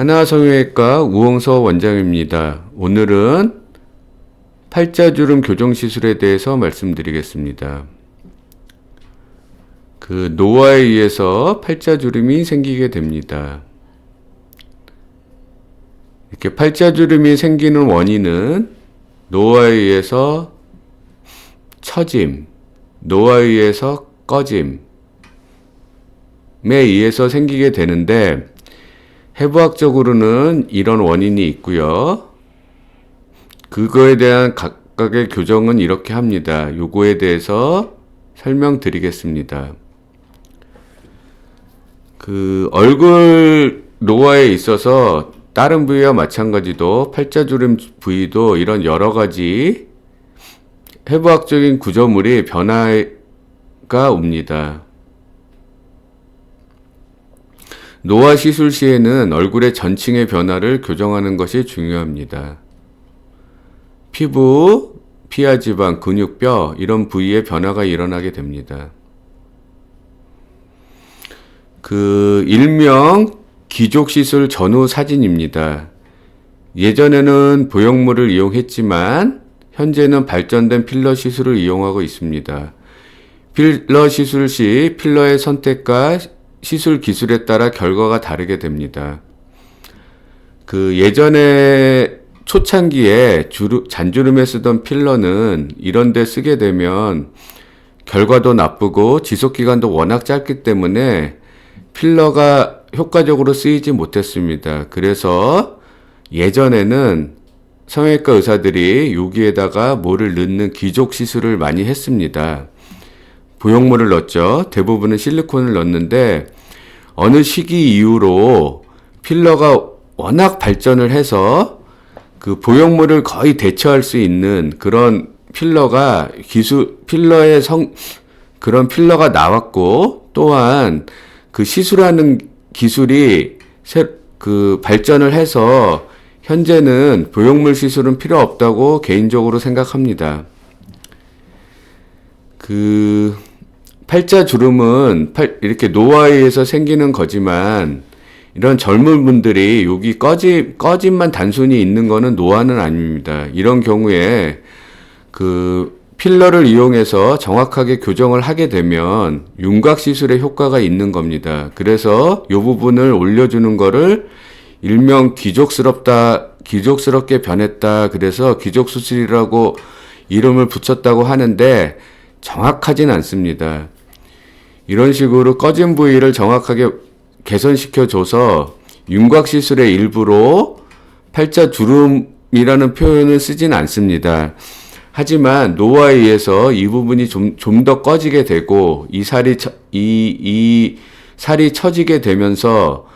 하나성형외과 우홍서 원장입니다. 오늘은 팔자주름 교정 시술에 대해서 말씀드리겠습니다. 노화에 의해서 팔자주름이 생기게 됩니다. 이렇게 팔자주름이 생기는 원인은 노화에 의해서 처짐, 노화에 의해서 꺼짐에 의해서 생기게 되는데, 해부학적으로는 이런 원인이 있고요. 그거에 대한 각각의 교정은 이렇게 합니다. 요거에 대해서 설명드리겠습니다. 얼굴 노화에 있어서 다른 부위와 마찬가지로 팔자주름 부위도 이런 여러 가지 해부학적인 구조물이 변화가 옵니다. 노화 시술 시에는 얼굴의 전층의 변화를 교정하는 것이 중요합니다. 피부, 피하지방, 근육, 뼈 이런 부위의 변화가 일어나게 됩니다. 일명 기족시술 전후 사진입니다. 예전에는 보형물을 이용했지만 현재는 발전된 필러 시술을 이용하고 있습니다. 필러 시술 시 필러의 선택과 시술 기술에 따라 결과가 다르게 됩니다. 예전에 초창기에 잔주름에 쓰던 필러는 이런 데 쓰게 되면 결과도 나쁘고 지속기간도 워낙 짧기 때문에 필러가 효과적으로 쓰이지 못했습니다. 그래서 예전에는 성형외과 의사들이 여기에다가 뭐를 넣는 기족 시술을 많이 했습니다. 보형물을 넣었죠. 대부분은 실리콘을 넣었는데 어느 시기 이후로 필러가 워낙 발전을 해서 보형물을 거의 대처할 수 있는 그런 필러가 그런 필러가 나왔고, 또한 시술하는 기술이 발전을 해서 현재는 보형물 시술은 필요 없다고 개인적으로 생각합니다. 팔자주름은 이렇게 노화에 의해서 생기는 거지만, 이런 젊은 분들이 여기 꺼짐만 단순히 있는 거는 노화는 아닙니다. 이런 경우에 필러를 이용해서 정확하게 교정을 하게 되면 윤곽 시술에 효과가 있는 겁니다. 그래서 이 부분을 올려주는 거를 일명 기족스럽게 변했다. 그래서 기족수술이라고 이름을 붙였다고 하는데 정확하진 않습니다. 이런 식으로 꺼진 부위를 정확하게 개선시켜줘서 윤곽 시술의 일부로 팔자주름이라는 표현을 쓰진 않습니다. 하지만 노화에 의해서 이 부분이 좀 더 꺼지게 되고, 이 살이 처지게 되면서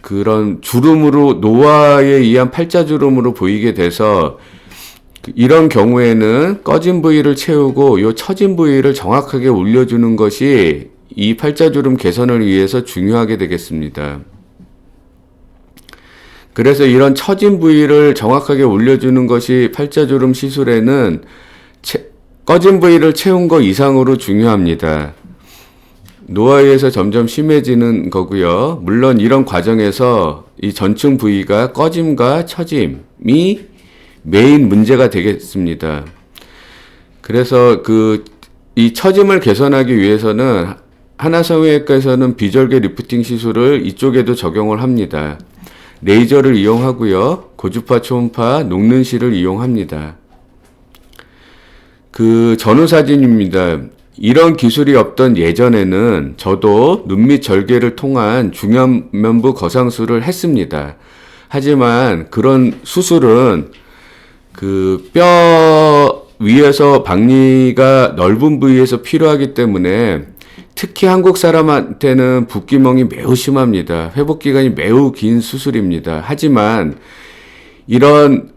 그런 주름으로, 노화에 의한 팔자주름으로 보이게 돼서, 이런 경우에는 꺼진 부위를 채우고 이 처진 부위를 정확하게 올려주는 것이 이 팔자주름 개선을 위해서 중요하게 되겠습니다. 그래서 이런 처진 부위를 정확하게 올려주는 것이 팔자주름 시술에는 꺼진 부위를 채운 것 이상으로 중요합니다. 노화에 의해서 점점 심해지는 거고요. 물론 이런 과정에서 이 전층 부위가 꺼짐과 처짐이 메인 문제가 되겠습니다. 그래서 이 처짐을 개선하기 위해서는 하나성형외과에서는 비절개 리프팅 시술을 이쪽에도 적용을 합니다. 레이저를 이용하고요. 고주파, 초음파, 녹는실을 이용합니다. 전후 사진입니다. 이런 기술이 없던 예전에는 저도 눈 밑 절개를 통한 중안면부 거상술을 했습니다. 하지만 그런 수술은 뼈 위에서 박리가 넓은 부위에서 필요하기 때문에, 특히 한국 사람한테는 붓기멍이 매우 심합니다. 회복기간이 매우 긴 수술입니다. 하지만 이런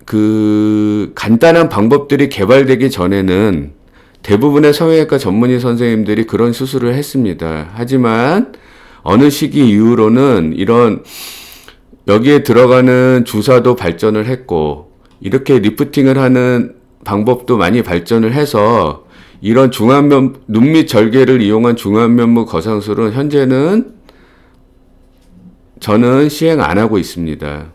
간단한 방법들이 개발되기 전에는 대부분의 성형외과 전문의 선생님들이 그런 수술을 했습니다. 하지만 어느 시기 이후로는 여기에 들어가는 주사도 발전을 했고, 이렇게 리프팅을 하는 방법도 많이 발전을 해서 이런 눈 밑 절개를 이용한 중안면부 거상술은 현재는 저는 시행 안 하고 있습니다.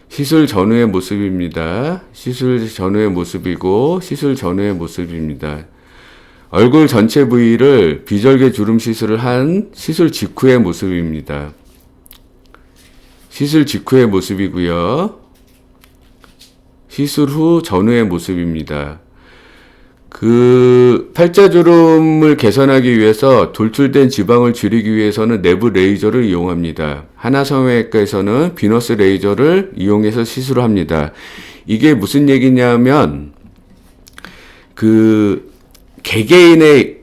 시술 전후의 모습입니다. 시술 전후의 모습이고 시술 전후의 모습입니다. 얼굴 전체 부위를 비절개 주름 시술을 한 시술 직후의 모습입니다. 시술 직후의 모습이고요. 시술 후 전후의 모습입니다. 그 팔자주름을 개선하기 위해서 돌출된 지방을 줄이기 위해서는 내부 레이저를 이용합니다. 하나성형외과에서는 비너스 레이저를 이용해서 시술을 합니다. 이게 무슨 얘기냐면 그 개개인의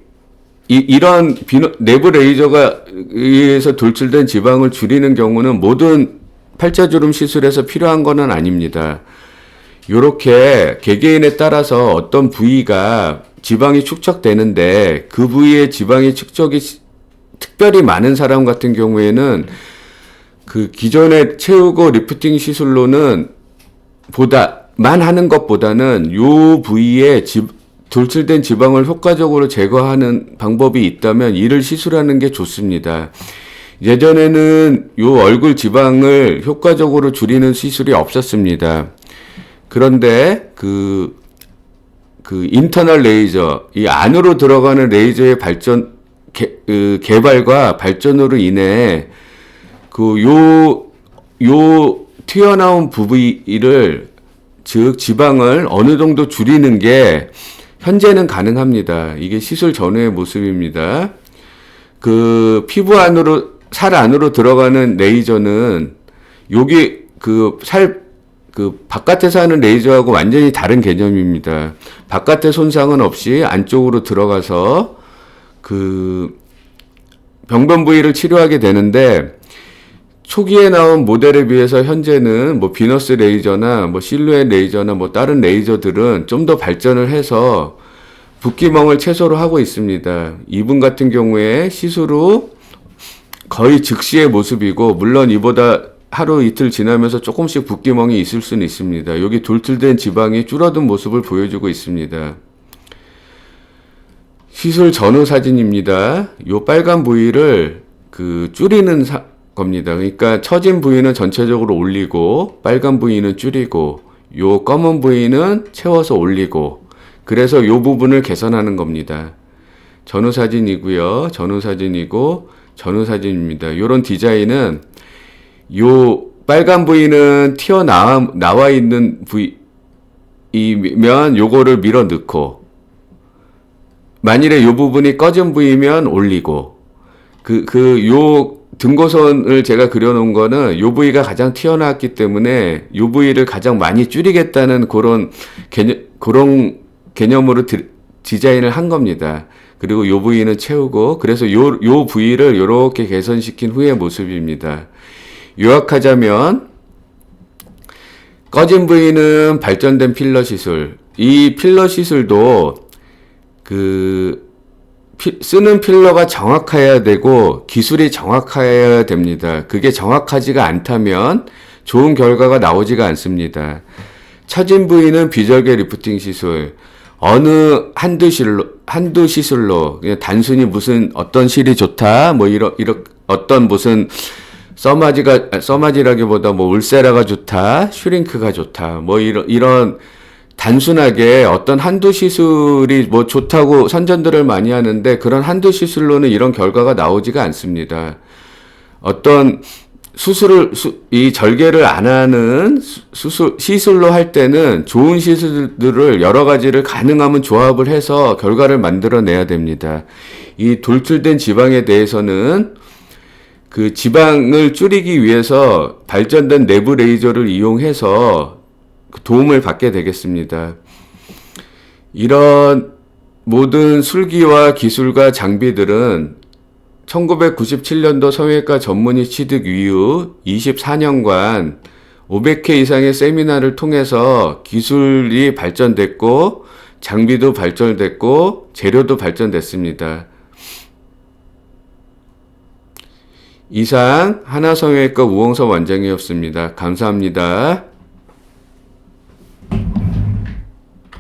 이런 내부 레이저가 의해서 돌출된 지방을 줄이는 경우는 모든 팔자주름 시술에서 필요한 것은 아닙니다. 요렇게 개개인에 따라서 어떤 부위가 지방이 축적되는데 그 부위에 지방이 축적이 특별히 많은 사람 같은 경우에는 그 기존에 채우고 리프팅 시술로는 만 하는 것보다는 요 부위에 돌출된 지방을 효과적으로 제거하는 방법이 있다면 이를 시술하는 게 좋습니다. 예전에는 요 얼굴 지방을 효과적으로 줄이는 시술이 없었습니다. 그런데 그 인터널 레이저, 이 안으로 들어가는 레이저의 개발과 발전으로 인해 요 튀어나온 부위를, 즉 지방을 어느 정도 줄이는 게 현재는 가능합니다. 이게 시술 전후의 모습입니다. 그 피부 안으로, 살 안으로 들어가는 레이저는 여기 바깥에서 하는 레이저하고 완전히 다른 개념입니다. 바깥에 손상은 없이 안쪽으로 들어가서 그 병변 부위를 치료하게 되는데, 초기에 나온 모델에 비해서 현재는 뭐 비너스 레이저나 뭐 실루엣 레이저나 뭐 다른 레이저들은 좀 더 발전을 해서 붓기멍을 최소로 하고 있습니다. 이분 같은 경우에 시술 후 거의 즉시의 모습이고, 물론 이보다 하루 이틀 지나면서 조금씩 붓기멍이 있을 수는 있습니다. 여기 돌출된 지방이 줄어든 모습을 보여주고 있습니다. 시술 전후 사진입니다. 요 빨간 부위를 줄이는 겁니다. 그러니까 처진 부위는 전체적으로 올리고 빨간 부위는 줄이고 요 검은 부위는 채워서 올리고, 그래서 요 부분을 개선하는 겁니다. 전후 사진이고요. 전후 사진이고 전후 사진입니다. 요런 디자인은 요 빨간 부위는 나와 있는 부위면 요거를 밀어 넣고, 만일에 요 부분이 꺼진 부위면 올리고, 요 등고선을 제가 그려놓은 거는 요 부위가 가장 튀어나왔기 때문에 요 부위를 가장 많이 줄이겠다는 그런 개념으로 디자인을 한 겁니다. 그리고 요 부위는 채우고, 그래서 요 부위를 요렇게 개선시킨 후의 모습입니다. 요약하자면 꺼진 부위는 발전된 필러 시술. 이 필러 시술도 쓰는 필러가 정확해야 되고 기술이 정확해야 됩니다. 그게 정확하지가 않다면 좋은 결과가 나오지가 않습니다. 처진 부위는 비절개 리프팅 시술. 어느 한두 시술로 그냥 단순히 무슨 어떤 실이 좋다, 뭐 어떤 무슨 써마지라기보다 뭐 울세라가 좋다, 슈링크가 좋다, 뭐 이런 단순하게 어떤 한두 시술이 뭐 좋다고 선전들을 많이 하는데, 그런 한두 시술로는 이런 결과가 나오지가 않습니다. 어떤 이 절개를 안 하는 시술로 할 때는 좋은 시술들을 여러 가지를 가능하면 조합을 해서 결과를 만들어내야 됩니다. 이 돌출된 지방에 대해서는 그 지방을 줄이기 위해서 발전된 내부 레이저를 이용해서 도움을 받게 되겠습니다. 이런 모든 술기와 기술과 장비들은 1997년도 성형외과 전문의 취득 이후 24년간 500회 이상의 세미나를 통해서 기술이 발전됐고, 장비도 발전됐고, 재료도 발전됐습니다. 이상 하나성형외과 우홍섭 원장이었습니다. 감사합니다.